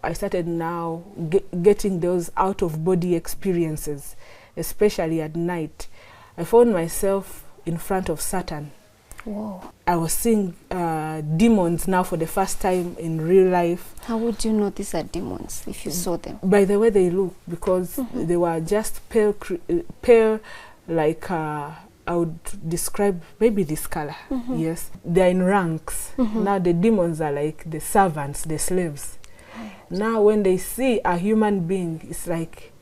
I started now getting those out-of-body experiences, especially at night. I found myself in front of Satan. Whoa. I was seeing demons now for the first time in real life. How would you know these are demons if you saw them? By the way they look, because they were just pale, like I would describe maybe this color. Yes, they're in ranks. Now the demons are like the servants, the slaves. Now when they see a human being, it's like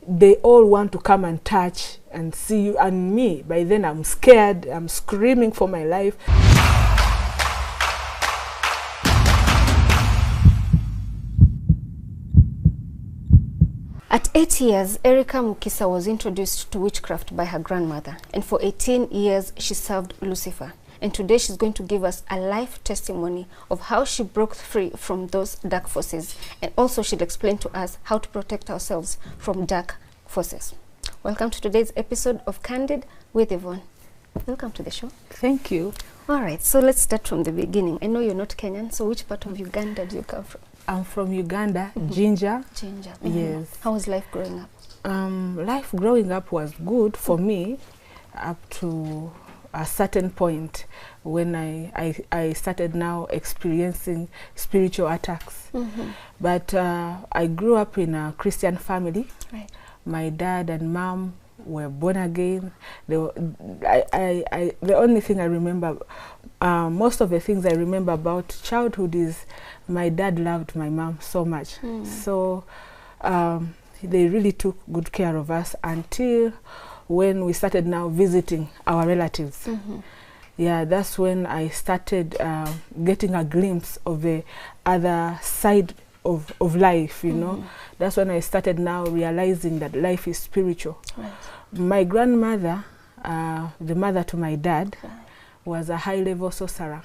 they all want to come and touch and see you and me. By then I'm scared, I'm screaming for my life. At 8 years, Erica Mukisa was introduced to witchcraft by her grandmother, and for 18 years she served Lucifer. And today she's going to give us a life testimony of how she broke free from those dark forces, and also she'll explain to us how to protect ourselves from dark forces. Welcome to today's episode of Candid with Yvonne. Welcome to the show. Thank you. All right, so let's start from the beginning. I know you're not Kenyan, so which part of Uganda do you come from? I'm from Uganda, Jinja. Jinja. Yes. How was life growing up? Life growing up was good for me up to a certain point when I started now experiencing spiritual attacks. But I grew up in a Christian family. Right. My dad and mom were born again. The only thing I remember, most of the things I remember about childhood is my dad loved my mom so much. So they really took good care of us until when we started now visiting our relatives. Yeah, that's when I started getting a glimpse of the other side of life, you know. That's when I started now realizing that life is spiritual. Right. My grandmother, the mother to my dad, was a high-level sorcerer.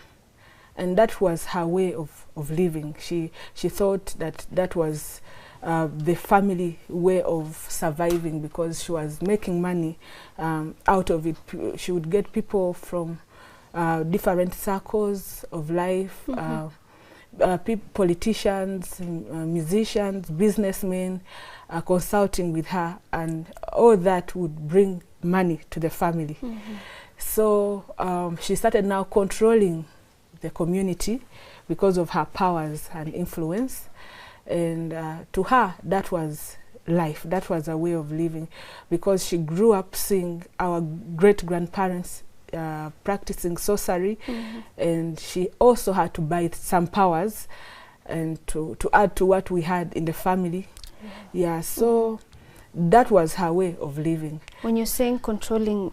And that was her way of living. She thought that that was the family way of surviving, because she was making money out of it. She would get people from different circles of life, politicians, musicians, businessmen, consulting with her, and all that would bring money to the family. So she started now controlling the community because of her powers and influence. And to her, that was life. That was a way of living, because she grew up seeing our great-grandparents practicing sorcery, and she also had to buy some powers and to add to what we had in the family. Yeah, so that was her way of living. When you're saying controlling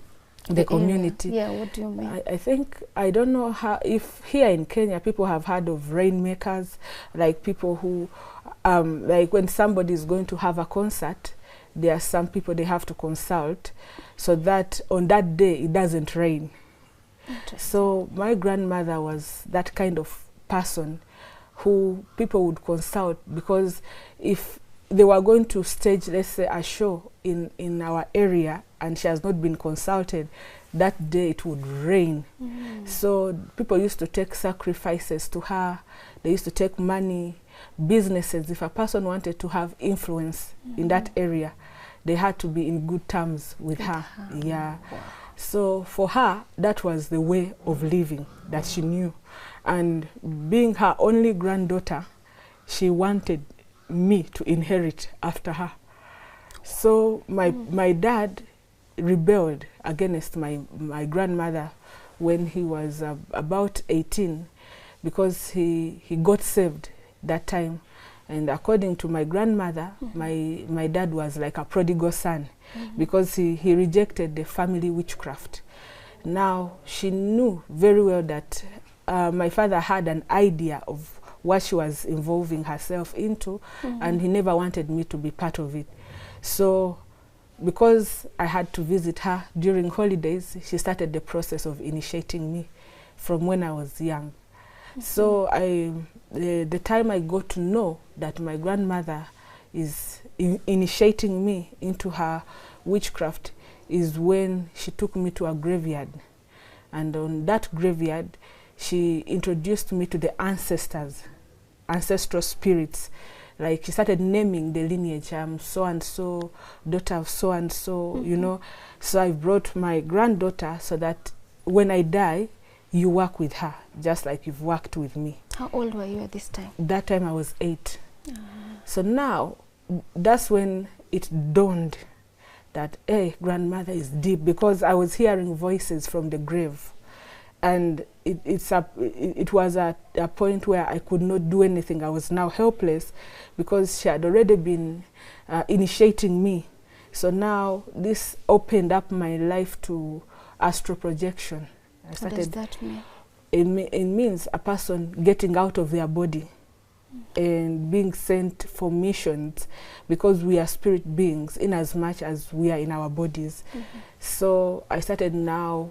the community, yeah, what do you mean? I think, I don't know how, if here in Kenya people have heard of rainmakers, like people who, like when somebody is going to have a concert, there are some people they have to consult so that on that day it doesn't rain. So my grandmother was that kind of person who people would consult, because if they were going to stage, let's say, a show in our area and she has not been consulted, that day it would rain. So people used to take sacrifices to her. They used to take money, businesses. If a person wanted to have influence in that area, they had to be in good terms with her. Yeah. Wow. So for her, that was the way of living that she knew. And being her only granddaughter, she wanted me to inherit after her. So my dad rebelled against my grandmother when he was about 18, because he got saved that time. And according to my grandmother, my dad was like a prodigal son, because he rejected the family witchcraft. Now, she knew very well that my father had an idea of what she was involving herself into, and he never wanted me to be part of it. So, because I had to visit her during holidays, she started the process of initiating me from when I was young. So the time I got to know that my grandmother is initiating me into her witchcraft is when she took me to a graveyard. And on that graveyard, she introduced me to the ancestors, ancestral spirits, like she started naming the lineage. I'm so and so, daughter of so and so, you know. So I brought my granddaughter so that when I die, you work with her, just like you've worked with me. How old were you at this time? That time I was 8. So now, that's when it dawned that, hey, grandmother is deep, because I was hearing voices from the grave. And it was at a point where I could not do anything. I was now helpless because she had already been initiating me. So now this opened up my life to astral projection. What does that mean? It means a person getting out of their body and being sent for missions, because we are spirit beings in as much as we are in our bodies. So I started now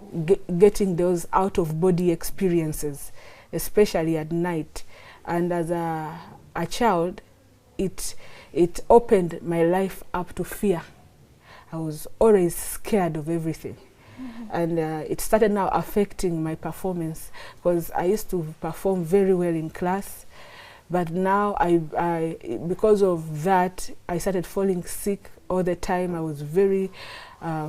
getting those out of body experiences, especially at night. And as a child, it opened my life up to fear. I was always scared of everything. And it started now affecting my performance, because I used to perform very well in class. But now, because of that, I started falling sick all the time. I was very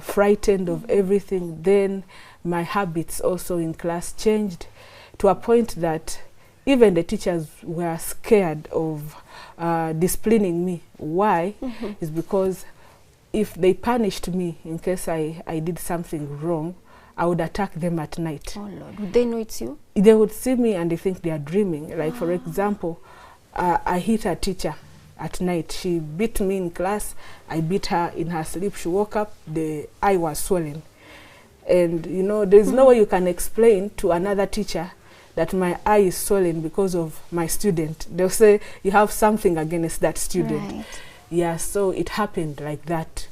frightened of everything. Then my habits also in class changed to a point that even the teachers were scared of disciplining me. Why? Is because if they punished me in case I did something wrong, I would attack them at night. Oh Lord, would they know it's you? They would see me and they think they are dreaming. Like for example, I hit a teacher at night. She beat me in class. I beat her in her sleep. She woke up, the eye was swollen. And you know, there's no way you can explain to another teacher that my eye is swollen because of my student. They'll say, you have something against that student. Right. Yeah, so it happened like that.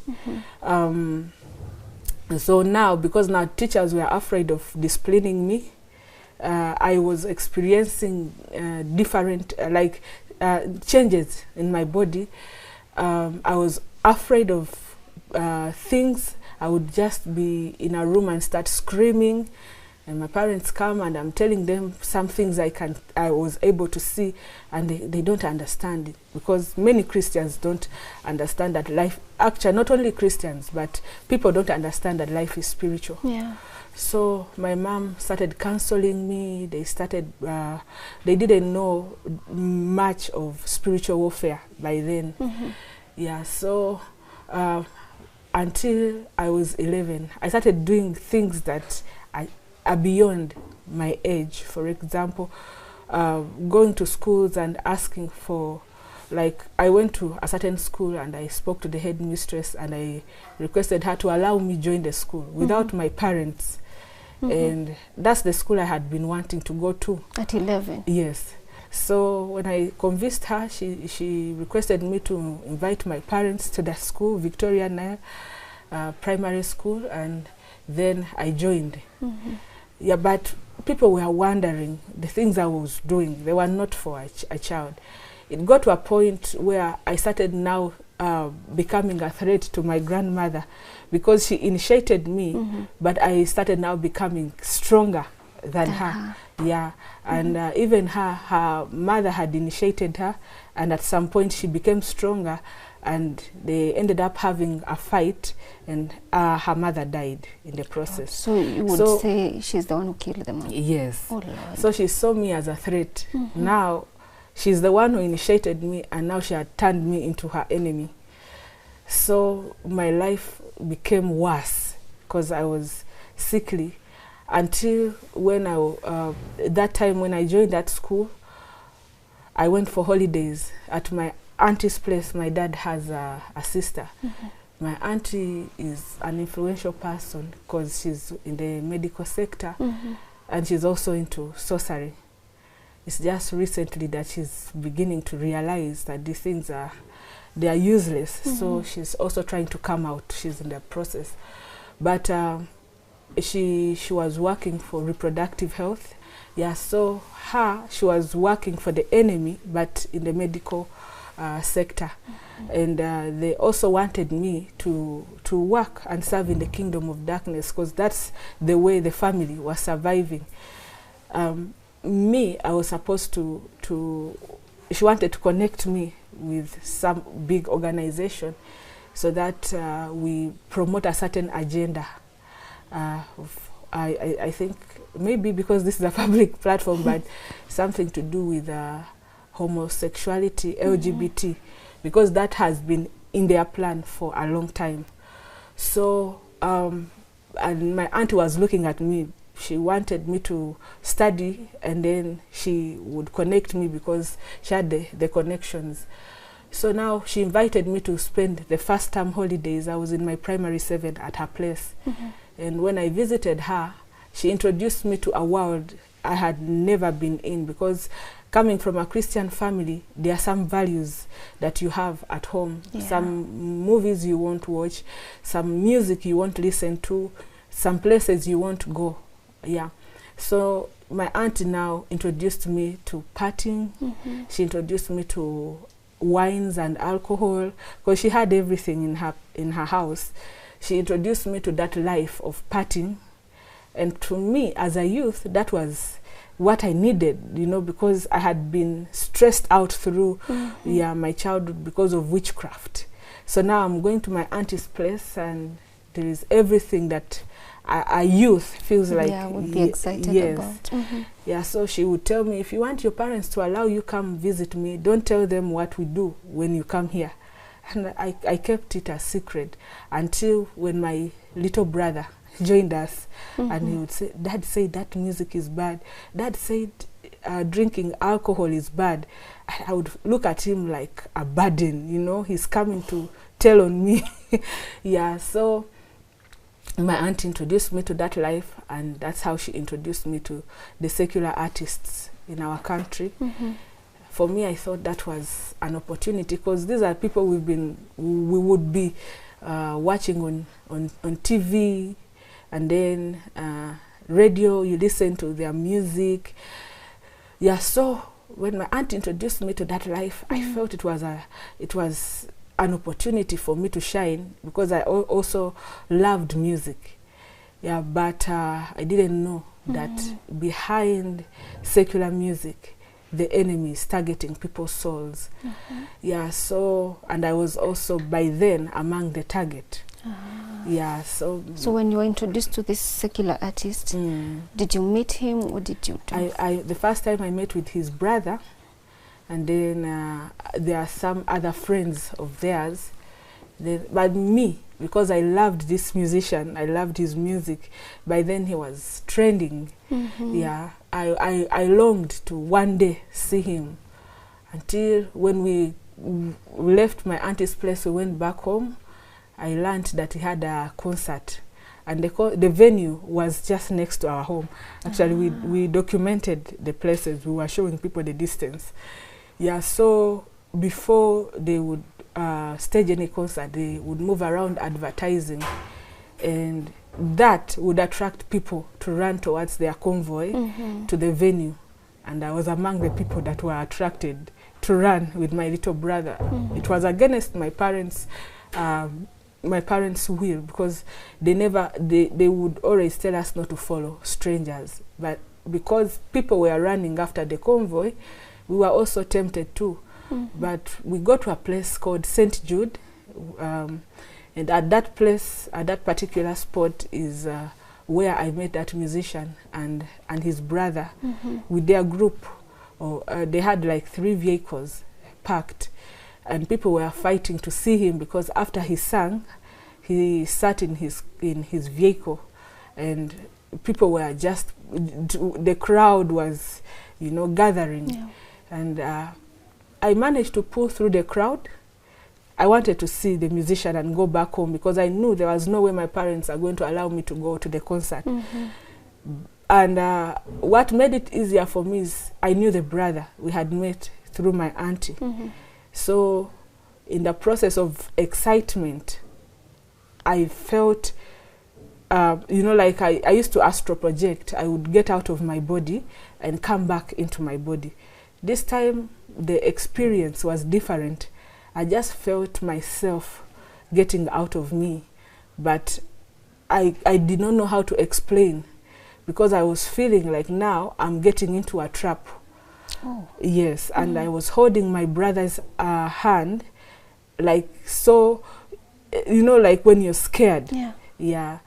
So now, because now teachers were afraid of disciplining me, I was experiencing different changes in my body. I was afraid of things. I would just be in a room and start screaming, and my parents come and I'm telling them some things I was able to see, and they don't understand it, because many Christians don't understand that life, actually not only Christians, but people don't understand that life is spiritual. Yeah. So my mom started counseling me. They started, they didn't know much of spiritual warfare by then. Yeah, so until I was 11, I started doing things that are beyond my age. For example, going to schools and asking for, like, I went to a certain school and I spoke to the headmistress and I requested her to allow me join the school without my parents. And that's the school I had been wanting to go to. At 11? Yes. So when I convinced her, she requested me to invite my parents to the school, Victoria Nile Primary School, and then I joined. Yeah, but people were wondering the things I was doing. They were not for a child. It got to a point where I started now becoming a threat to my grandmother, because she initiated me, but I started now becoming stronger than her. Yeah, and even her mother had initiated her, and at some point she became stronger, and they ended up having a fight, and her mother died in the process. So you would say she's the one who killed the mom? Yes. Oh Lord. So she saw me as a threat. Now she's the one who initiated me, and now she had turned me into her enemy. So my life became worse because I was sickly, until when that time when I joined that school, I went for holidays at my auntie's place. My dad has a sister. My auntie is an influential person because she's in the medical sector, and she's also into sorcery. It's just recently that she's beginning to realize that these things they are useless. So she's also trying to come out. She's in the process. But she was working for reproductive health. Yeah, so she was working for the enemy, but in the medical sector. And they also wanted me to work and serve in the kingdom of darkness, because that's the way the family was surviving. I was supposed to she wanted to connect me with some big organization so that we promote a certain agenda. I think maybe because this is a public platform, but something to do with homosexuality, LGBT, because that has been in their plan for a long time. So, and my aunt was looking at me. She wanted me to study, and then she would connect me because she had the connections. So now she invited me to spend the first term holidays. I was in my primary 7 at her place. And when I visited her, she introduced me to a world I had never been in, because coming from a Christian family, there are some values that you have at home. Some movies you won't watch, some music you won't listen to, some places you won't go. So my aunt now introduced me to partying. She introduced me to wines and alcohol, because she had everything in her house. She introduced me to that life of partying, and to me as a youth, that was what I needed, you know, because I had been stressed out through my childhood because of witchcraft. So now I'm going to my auntie's place, and there is everything that a youth feels like would be excited about. So she would tell me, if you want your parents to allow you come visit me, don't tell them what we do when you come here. And I kept it a secret until when my little brother joined us, and he would say, Dad said that music is bad. Dad said drinking alcohol is bad. I would look at him like a burden, you know, he's coming to tell on me. So my aunt introduced me to that life, and that's how she introduced me to the secular artists in our country. For me, I thought that was an opportunity, because these are people we would be watching on TV, and then radio, you listen to their music. So when my aunt introduced me to that life, I felt it was an opportunity for me to shine, because I also loved music. But I didn't know that behind secular music, the enemy is targeting people's souls. And I was also by then among the target. So when you were introduced to this secular artist, did you meet him, or did you the first time I met with his brother, and then there are some other friends of theirs. But me, because I loved this musician, I loved his music, by then he was trending. I longed to one day see him, until when we left my auntie's place, we went back home. I learned that he had a concert, and the venue was just next to our home. Actually, we documented the places. We were showing people the distance. So before they would stage any concert, they would move around advertising, and that would attract people to run towards their convoy to the venue. And I was among the people that were attracted to run with my little brother. It was against my parents' will, because they would always tell us not to follow strangers. But because people were running after the convoy, we were also tempted too. But we got to a place called St. Jude, and at that place, at that particular spot, is where I met that musician and his brother with their group. They had like 3 vehicles parked, and people were fighting to see him, because after he sang, he sat in his vehicle, and people were just, the crowd was, you know, gathering. And I managed to pull through the crowd. I wanted to see the musician and go back home, because I knew there was no way my parents are going to allow me to go to the concert. And what made it easier for me is I knew the brother. We had met through my auntie. So in the process of excitement, I felt, you know, like I used to astral project. I would get out of my body and come back into my body. This time, the experience was different. I just felt myself getting out of me, but I did not know how to explain, because I was feeling like now I'm getting into a trap. Oh. Yes, and I was holding my brother's hand, like, so, you know, like when you're scared. Yeah. Yeah.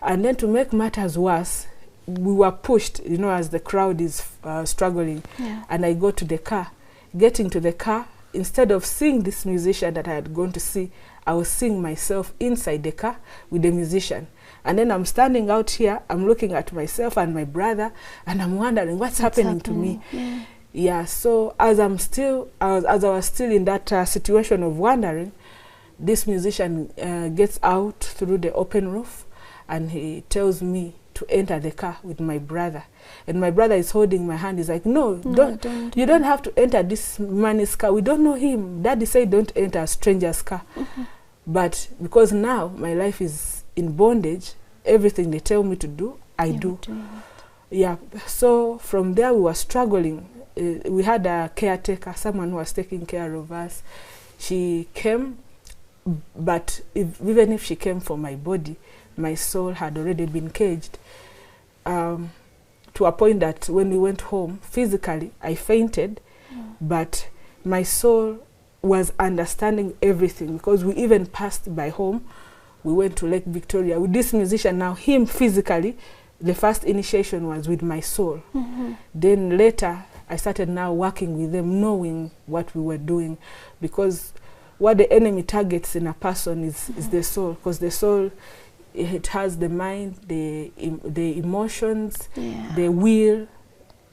And then to make matters worse, we were pushed, you know, as the crowd is struggling. Yeah. And I go to the car. Getting to the car, instead of seeing this musician that I had gone to see, I was seeing myself inside the car with the musician. And then I'm standing out here, I'm looking at myself and my brother, and I'm wondering what's happening to me. Yeah. Yeah, so as I was still in that situation of wondering, this musician gets out through the open roof, and he tells me to enter the car with my brother. And my brother is holding my hand. He's like, no, don't. You don't have to enter this man's car. We don't know him. Daddy said don't enter a stranger's car. But because now my life is in bondage, everything they tell me to do, I do. Yeah, so from there we were struggling. We had a caretaker, someone who was taking care of us. She came, but even if she came for my body, my soul had already been caged. To a point that when we went home, physically, I fainted, but my soul was understanding everything, because we even passed by home. We went to Lake Victoria with this musician. Now, him physically, the first initiation was with my soul. Then later, I started now working with them, knowing what we were doing, because what the enemy targets in a person is the soul, because the soul, it has the mind, the emotions, the will,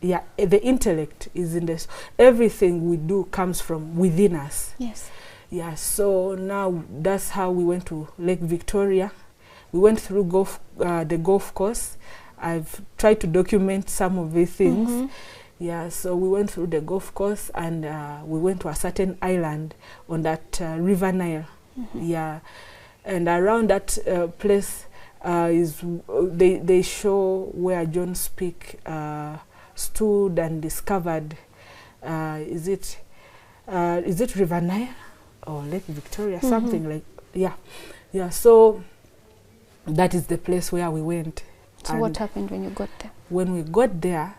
the intellect is in this. Everything we do comes from within us. Yes. Yeah, so now that's how we went to Lake Victoria. We went through the golf course. I've tried to document some of these things. Yeah, so we went through the golf course, and we went to a certain island on that River Nile. Yeah. And around that place is they show where John Speak stood and discovered. Is it River Nile or Lake Victoria? Something like yeah. So that is the place where we went. So what happened when you got there? When we got there,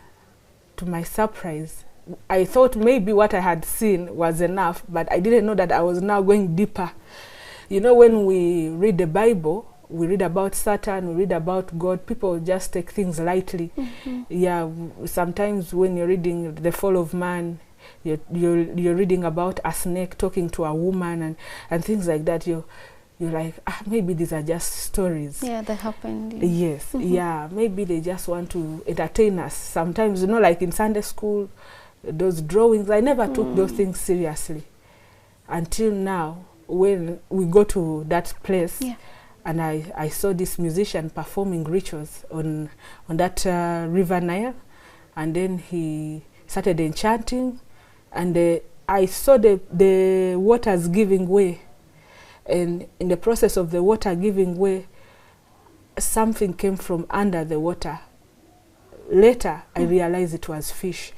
to my surprise, I thought maybe what I had seen was enough, but I didn't know that I was now going deeper. You know, when we read the Bible, we read about Satan, we read about God, people just take things lightly. Yeah, sometimes when you're reading the fall of man, you're reading about a snake talking to a woman and things like that. You're like, maybe these are just stories. Yeah, that happened. Yes, yeah, maybe they just want to entertain us. Sometimes, you know, like in Sunday school, those drawings, I never took those things seriously until now. When we go to that place, and I saw this musician performing rituals on that River Nile, and then he started enchanting, and I saw the waters giving way, and in the process of the water giving way, something came from under the water. Later, I realized it was fish.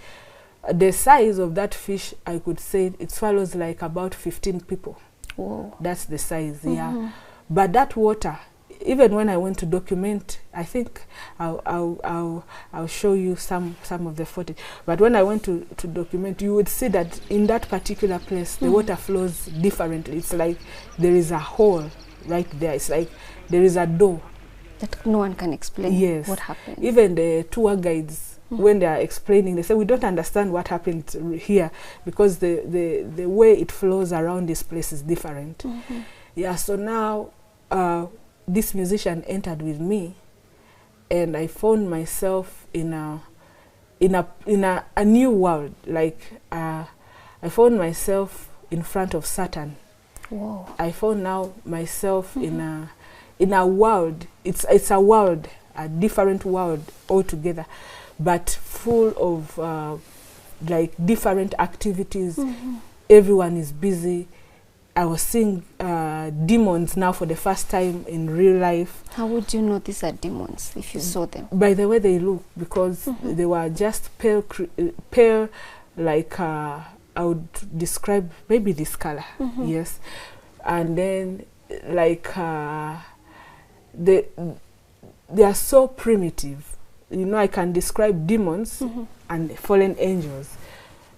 The size of that fish, I could say it swallows like about 15 people. Whoa. That's the size, yeah. But that water, even when I went to document, I think I'll show you some of the footage. But when I went to document, you would see that in that particular place, the water flows differently. It's like there is a hole right there. It's like there is a door. That no one can explain what happened. Even the tour guides, when they are explaining, they say, we don't understand what happened here, because the way it flows around this place is different. Yeah, so now this musician entered with me, and I found myself in a new world. Like I found myself in front of Satan. Whoa. I found now myself in a world. It's a world, a different world altogether, but full of like different activities. Everyone is busy. I was seeing demons now for the first time in real life. How would you know these are demons if you saw them? By the way they look, because they were just pale, like I would describe maybe this color, yes. And then like they are so primitive. You know, I can describe demons and fallen angels.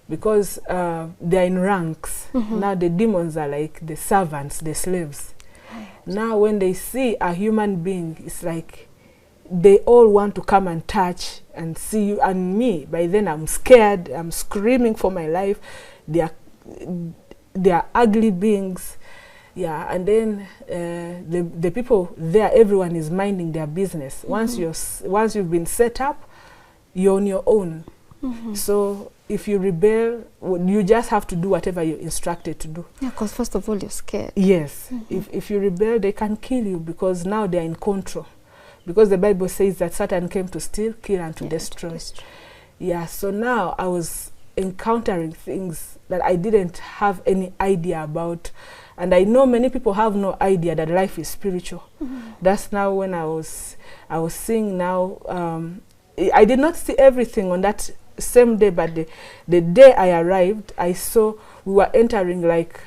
because they're in ranks. Now the demons are like the servants, the slaves. Now when they see a human being, it's like they all want to come and touch and see you and me. By then I'm scared, I'm screaming for my life. They are ugly beings. Yeah, and then the people there, everyone is minding their business. Once you've been set up, you're on your own. So if you rebel, you just have to do whatever you're instructed to do. Yeah, because first of all, you're scared. Yes. If you rebel, they can kill you, because now they're in control. Because the Bible says that Satan came to steal, kill, and to destroy. Yeah, so now I was encountering things that I didn't have any idea about. And I know many people have no idea that life is spiritual. That's now when I was seeing now. I did not see everything on that same day, but the day I arrived, I saw we were entering like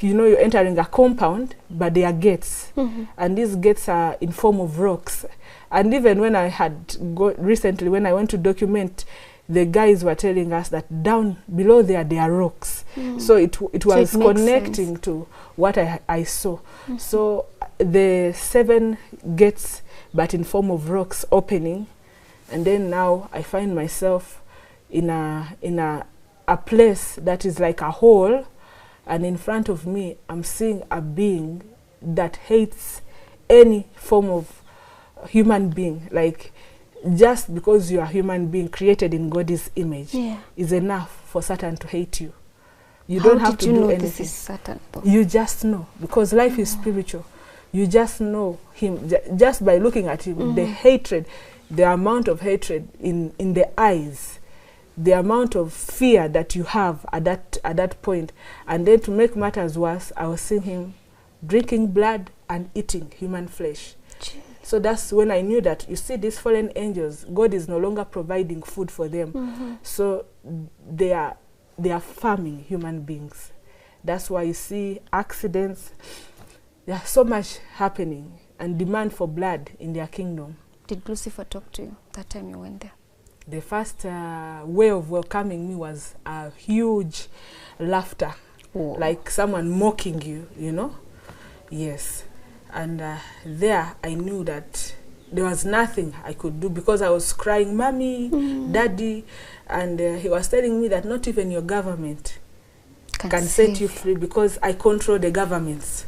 you're entering a compound, but there are gates, and these gates are in form of rocks. And even when I had recently, when I went to document, the guys were telling us that down below there are rocks. So it was connecting sense to what I saw. So the 7 gates, but in form of rocks, opening, and then now I find myself in a place that is like a hole, and in front of me I'm seeing a being that hates any form of human being. Like, just because you are a human being created in God's image is enough for Satan to hate you. You don't have to do anything. This is Satan, though? You just know, because life is spiritual. You just know him just by looking at him. The hatred, the amount of hatred in the eyes, the amount of fear that you have at that point. And then to make matters worse, I was seeing him drinking blood and eating human flesh. So that's when I knew that, you see, these fallen angels, God is no longer providing food for them. So they are farming human beings. That's why you see accidents. There's so much happening, and demand for blood in their kingdom. Did Lucifer talk to you that time you went there? The first way of welcoming me was a huge laughter, like someone mocking you, you know? Yes. And there I knew that there was nothing I could do, because I was crying, Mommy, Daddy, and he was telling me that not even your government can set you free, because I control the governments.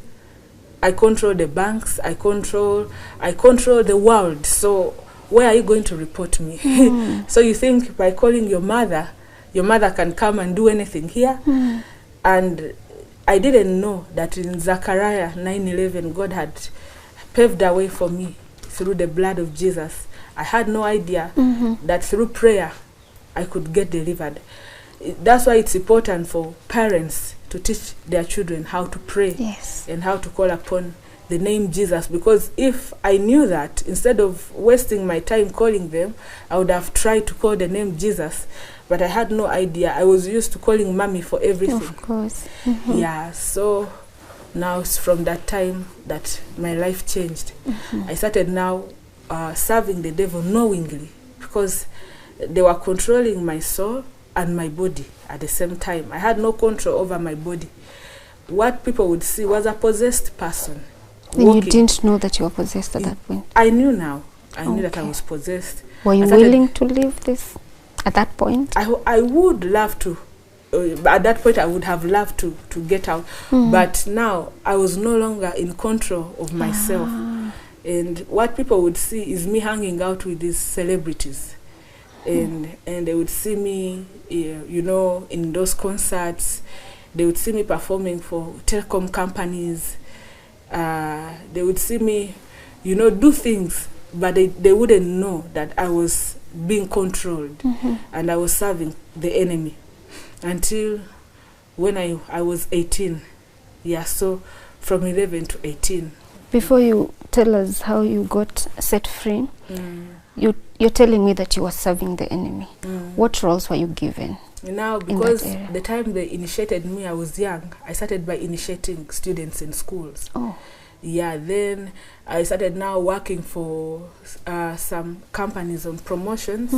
I control the banks, I control the world. So where are you going to report me? So you think by calling your mother can come and do anything here? And I didn't know that in Zechariah 9:11, God had paved a way for me through the blood of Jesus. I had no idea that through prayer I could get delivered. That's why it's important for parents to teach their children how to pray and how to call upon the name Jesus. Because if I knew that, instead of wasting my time calling them, I would have tried to call the name Jesus. But I had no idea. I was used to calling Mommy for everything. Of course. Yeah, so now it's from that time that my life changed. I started now serving the devil knowingly, because they were controlling my soul and my body at the same time. I had no control over my body. What people would see was a possessed person. And you didn't know that you were possessed at that point? I knew now. I knew that I was possessed. Were you willing to leave this at that point? I would love to. At that point, I would have loved to get out. But now, I was no longer in control of myself. And what people would see is me hanging out with these celebrities. And they would see me, you know, in those concerts. They would see me performing for telecom companies. They would see me, you know, do things, but they wouldn't know that I was being controlled and I was serving the enemy until when I was 18. Yeah, so from 11 to 18. Before you tell us how you got set free, you're telling me that you were serving the enemy. What roles were you given? Now, because the time they initiated me, I was young. I started by initiating students in schools. Yeah, then I started now working for some companies on promotions.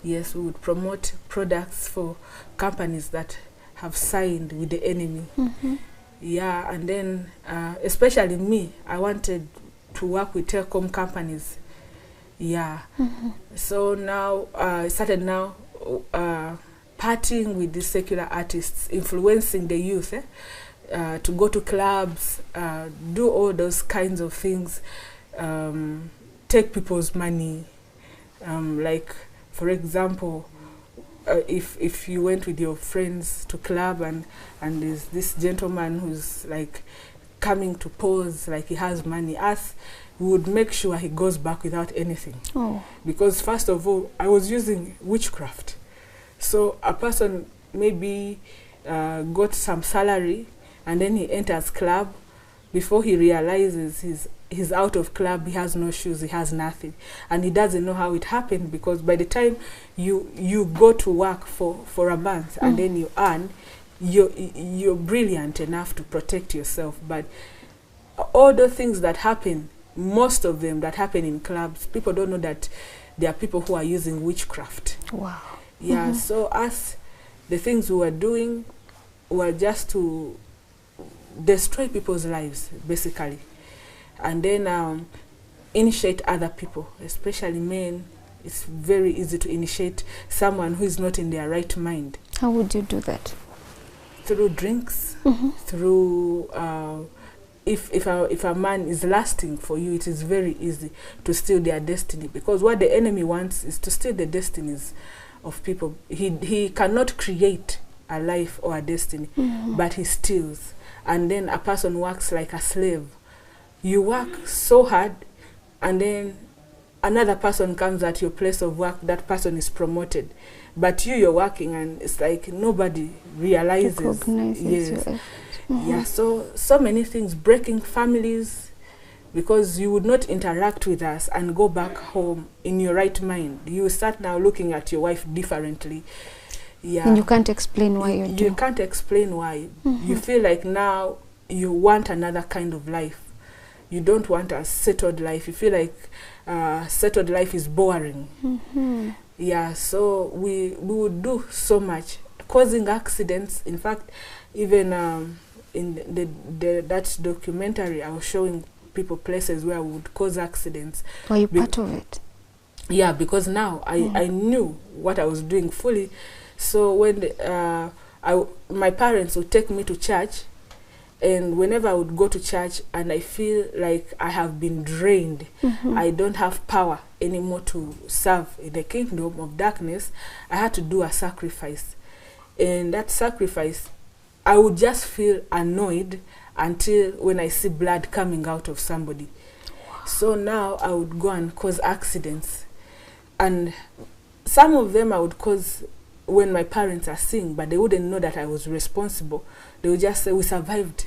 Yes, we would promote products for companies that have signed with the enemy. Yeah, and then especially me, I wanted to work with telecom companies. Yeah. So now I started now partying with these secular artists, influencing the youth to go to clubs, do all those kinds of things, take people's money. Like, for example, if you went with your friends to club and there's this gentleman who's like coming to pose like he has money, we would make sure he goes back without anything. Because first of all, I was using witchcraft. So a person maybe got some salary and then he enters club. Before he realizes he's out of club, he has no shoes, he has nothing. And he doesn't know how it happened, because by the time you go to work for a month and then you earn, you're brilliant enough to protect yourself. But all the things that happen, most of them that happen in clubs, people don't know that there are people who are using witchcraft. Wow. Yeah, so the things we were doing were just to destroy people's lives, basically. And then initiate other people, especially men. It's very easy to initiate someone who is not in their right mind. How would you do that? Through drinks, through... If a man is lasting for you, it is very easy to steal their destiny, because what the enemy wants is to steal the destinies of people. He cannot create a life or a destiny, but he steals. And then a person works like a slave. You work so hard, and then another person comes at your place of work, that person is promoted. But you're working, and it's like nobody realizes. Recognizes you. Yeah, so many things, breaking families, because you would not interact with us and go back home in your right mind. You start now looking at your wife differently. Yeah. And you can't explain why you do. You can't explain why. You feel like now you want another kind of life. You don't want a settled life. You feel like settled life is boring. Yeah, so we would do so much, causing accidents. In fact, even in that documentary, I was showing people places where we would cause accidents. Were you part of it? Yeah, because now I knew what I was doing fully. So when my parents would take me to church, and whenever I would go to church and I feel like I have been drained, I don't have power anymore to serve in the kingdom of darkness, I had to do a sacrifice. And that sacrifice, I would just feel annoyed until when I see blood coming out of somebody. So now I would go and cause accidents. And some of them I would cause when my parents are seeing, but they wouldn't know that I was responsible. They would just say, we survived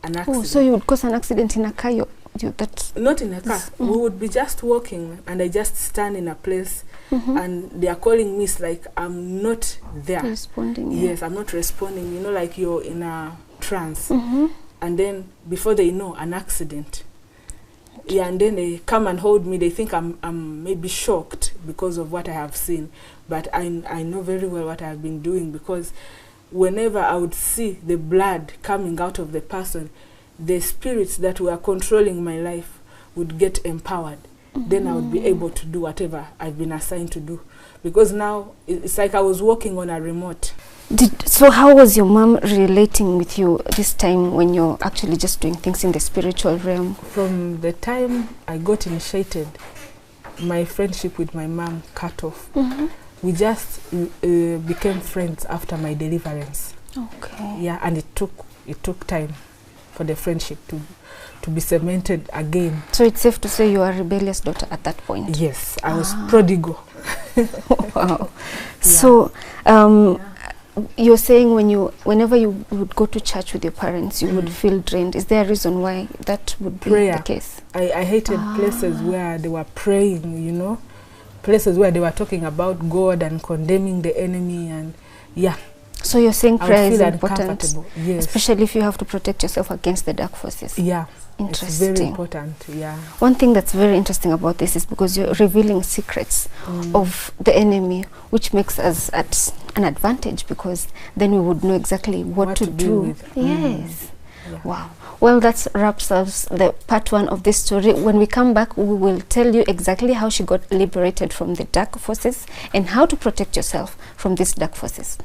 an accident. Oh, so you would cause an accident in a car? Not in a car. We would be just walking, and I just stand in a place, and they are calling me. It's like I'm not there. Responding. Yes, I'm not responding. You know, like you're in a trance. And then before they know, an accident. Yeah, and then they come and hold me. They think I'm maybe shocked because of what I have seen. But I know very well what I have been doing, because whenever I would see the blood coming out of the person, the spirits that were controlling my life would get empowered. Then I would be able to do whatever I've been assigned to do. Because now it's like I was walking on a remote. So how was your mom relating with you this time when you're actually just doing things in the spiritual realm? From the time I got initiated, my friendship with my mom cut off. We just became friends after my deliverance. Okay. Yeah, and it took time for the friendship to be cemented again. So it's safe to say you are a rebellious daughter at that point? Yes, I was prodigal. Wow. Yeah. So you're saying whenever you would go to church with your parents, you would feel drained. Is there a reason why that would be the case? I hated places where they were praying, you know, places where they were talking about God and condemning the enemy, and yeah. So you're saying I would prayer is feel important, uncomfortable. Yes. especially if you have to protect yourself against the dark forces. Yeah. Interesting. It's very important. Yeah. One thing that's very interesting about this is because you're revealing secrets of the enemy, which makes us at an advantage, because then we would know exactly what to do. With. Yes. Yeah. Wow. Well, that wraps up the part 1 of this story. When we come back, we will tell you exactly how she got liberated from the dark forces and how to protect yourself from these dark forces.